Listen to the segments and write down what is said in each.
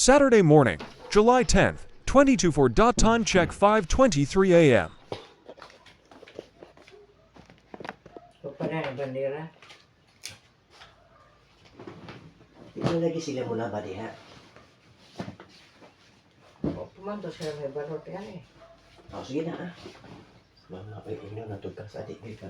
Saturday morning, July 10th, 2024. Time check 5:23 a.m. Pagpana ng bandera. Ito lagi sila mula ba diha? O, pumantos ka may balot yan eh. Oh, sige na ah. Mga inyo natugkang sa adik ka.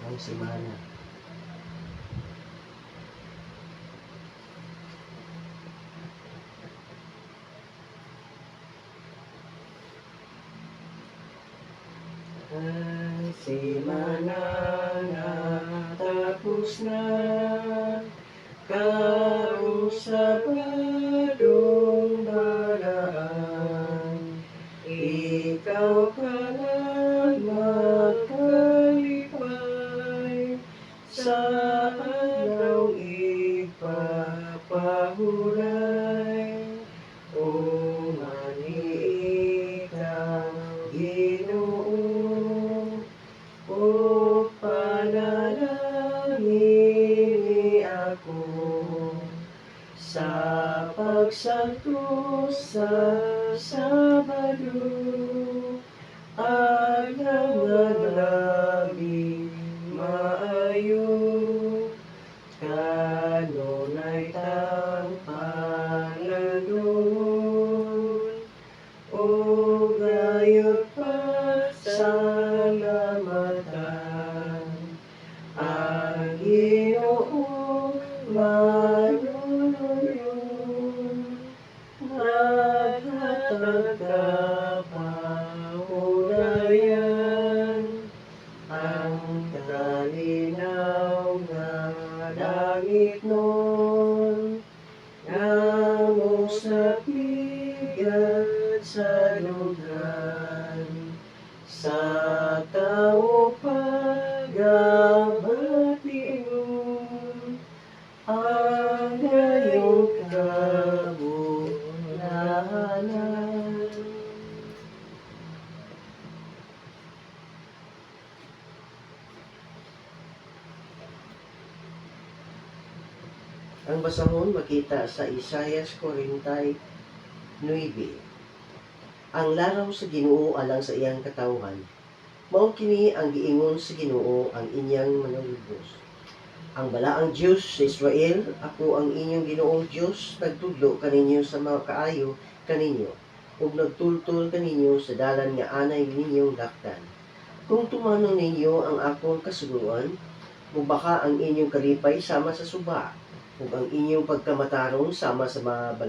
Ang simana. Ang simana na tapos na karong Sabadong balaan. Ikaw ka lang magkalipay sa araw ipapahulay. O mani ikaw, Ginoo, o panalangin ni ako sa pagsanto sa Sabado. Ayaw nga labi maayo, kanunay tang panagdoon. O gayot pa salamatan, ang Ginoo manununyon. Naghatag ka pahulayan, ang kalinaw nga langit nun, ngamos na bigat sa lugar, sa tao pagabatiun, ang gayong kabulahanan. Ang basahon makita sa Isaias 49. Ang laraw sa Ginoo alang sa iyang katawhan. Mao kini ang giingon sa Ginoo ang inyang manulubos. Ang balaang Diyos sa Israel, ako ang inyong Ginoong Diyos, nagtudlo kaninyo sa mga kaayo kaninyo, ug nagtultol kaninyo sa dalan nga anay ninyong dakdan. Kung tumanon ninyo ang akong kasuguan, mubaka ang inyong kalipay sama sa suba, ug ang inyong pagkamatarong sama sa mga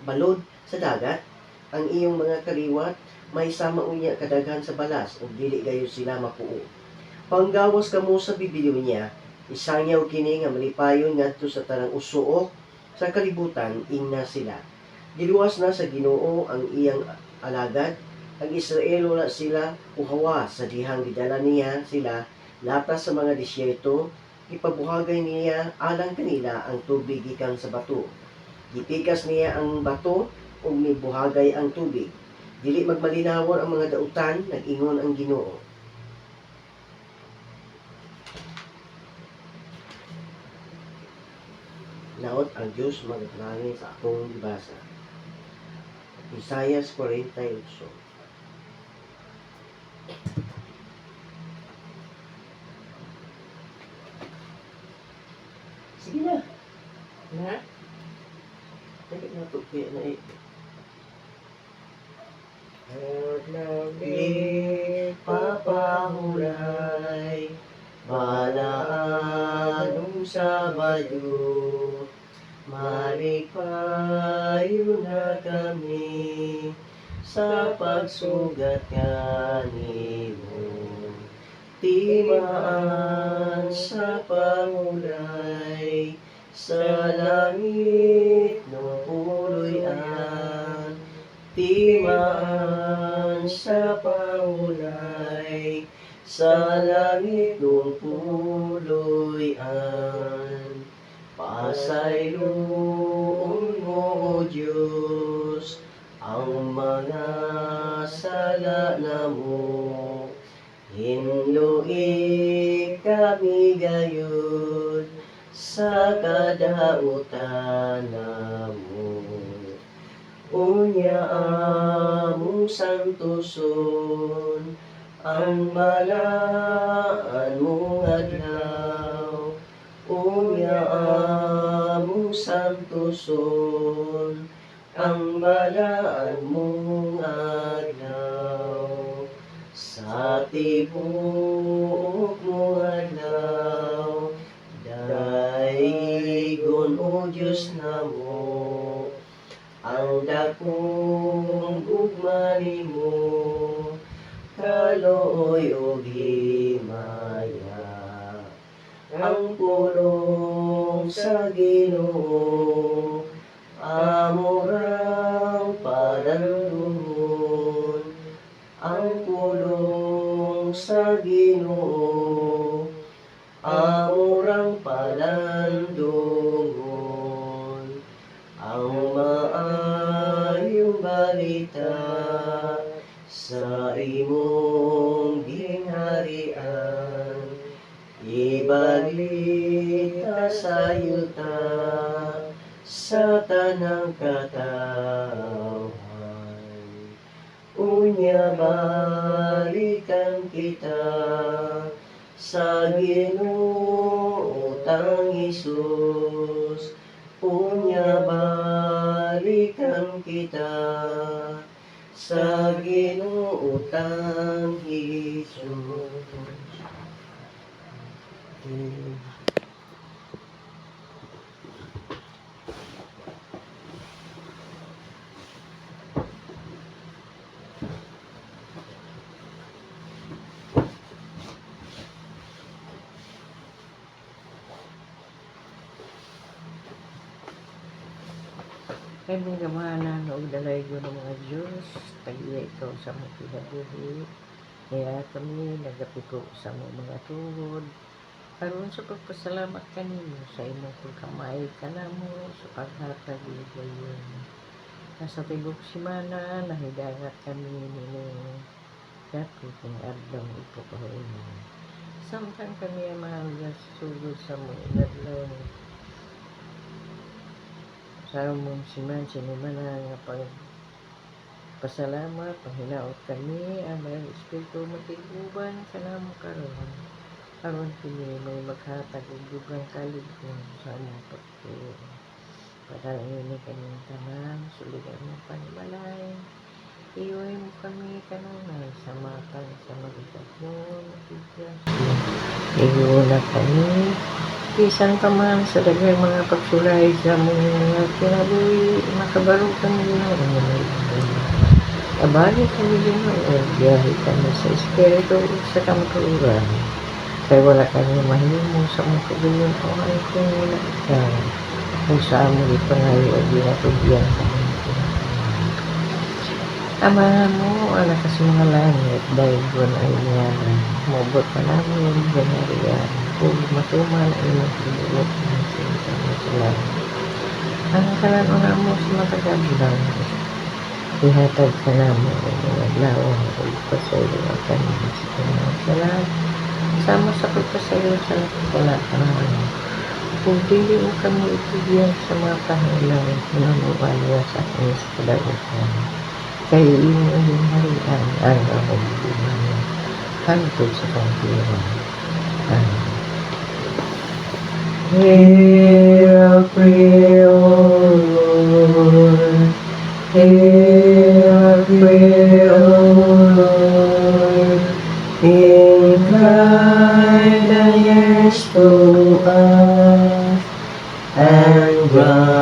balod sa dagat, ang iyong mga kaliwat may sama unya kadaghan sa balas, ug dili gayo sila mapuo. Panggawas kamo sa bibiliw niya, isangyaw kini nga malipayon ngadto sa tanang usuok sa kalibutan, ingna sila. Giluwas na sa Ginoo ang iyang alagad, ang Israel wala sila uhawa sa dihang gidala niya sila latas sa mga disyerto. Ipabuhagay niya alang kanila ang tubig gikan sa bato. Gipikas niya ang bato ug mibuhagay ang tubig. Dili magmalinawon ang mga dautan, nag-ingon ang Ginoo. Naot ang Diyos magdalangin sa akong gibasa. Isaias 48. Sige na. Na? Dali na ito. Kaya na eh. Papahulay, balaan sa bayo, malipayo na kami sa pagsugat kanimo. Timaan sa pangulay, sa langit no puloy-an. Timaan sa pangulay, sa langit ng puloy-an. Pasayloon mo, O Diyos, ang mga sala namo. Hinluin kami gayon sa kadautan namo. Unya among santoson, ang balaan mong adlaw. Unya among santoson, ang balaan mong adlaw. Sa tibuok mong adlaw, daigon o Diyos namo, ang dakong gugma nimo, kalooy o himaya. Ang pulong sa Ginoo, amurang padandumon. Ang pulong sa Ginoo, amurang padandumon. Ang maayong balita sa imong gingharian, ibalita sa yuta sa tanang katawhan. Unya balikan kita sa Ginoo tang Hesus. Unya balikan kita sa Ginoo tang Hesus. Kami gamahanan o dalay ko ng mga Diyos, tagiya ikaw sa mga pinabuhi. Kaya kami nagapiko sa mga tuhod. Karon sa pagpasalamat kanimo sa imong pagkamay kanamo sa paghatag gayon. Nasa tibok simana, nahidangat kami nini dati kung adlaw ipo kahoy. Samtang kami ang mga sugod sa mga adlaw. Sa mong siman, sinimana nga pasalamat, panghinaot kami, ang mga Espiritu matiguban ka namo karon. Karon kini may maghatag og dugang kaligton sa among pagtuo. Padalangin ni kanyang tanan, suligan mo panimalay. Iyoy mo kami kanunay sa matang sa magigat mo, matigas. Iyo na kami, isang kaman sa daghang mga pagsulay sa mga kinabuhi, makabarog kami na abali kami din o biyahe kami sa Espiritu sa kamaturan. Kaya wala kami mahimo sa mga kagayon o ay kung wala ka kung saan mo ipangayo o ginatubyan sa mga amahan mo, anak sa mga langit, dahil doon ay niyara. Mabot pa namin yung ganariyan. Kung matuman ay magpulot ng sinta mo sila. Ang kalan o namo sa matagablang, ihatag ka namo o mga lawang o ipasayo ang kanina sa kanyang sala. Sama sa pagpasayo sa nakapalakaran. Kung dili mo kami itibyan sa mga pangailangan, pinamuwalya sa akin sa kadagutan. Kayo yung harian ang among hantod sa pangkiran. Hear our prayer, O Lord. Hear our prayer, O Lord. Incline thy ears to us, and grant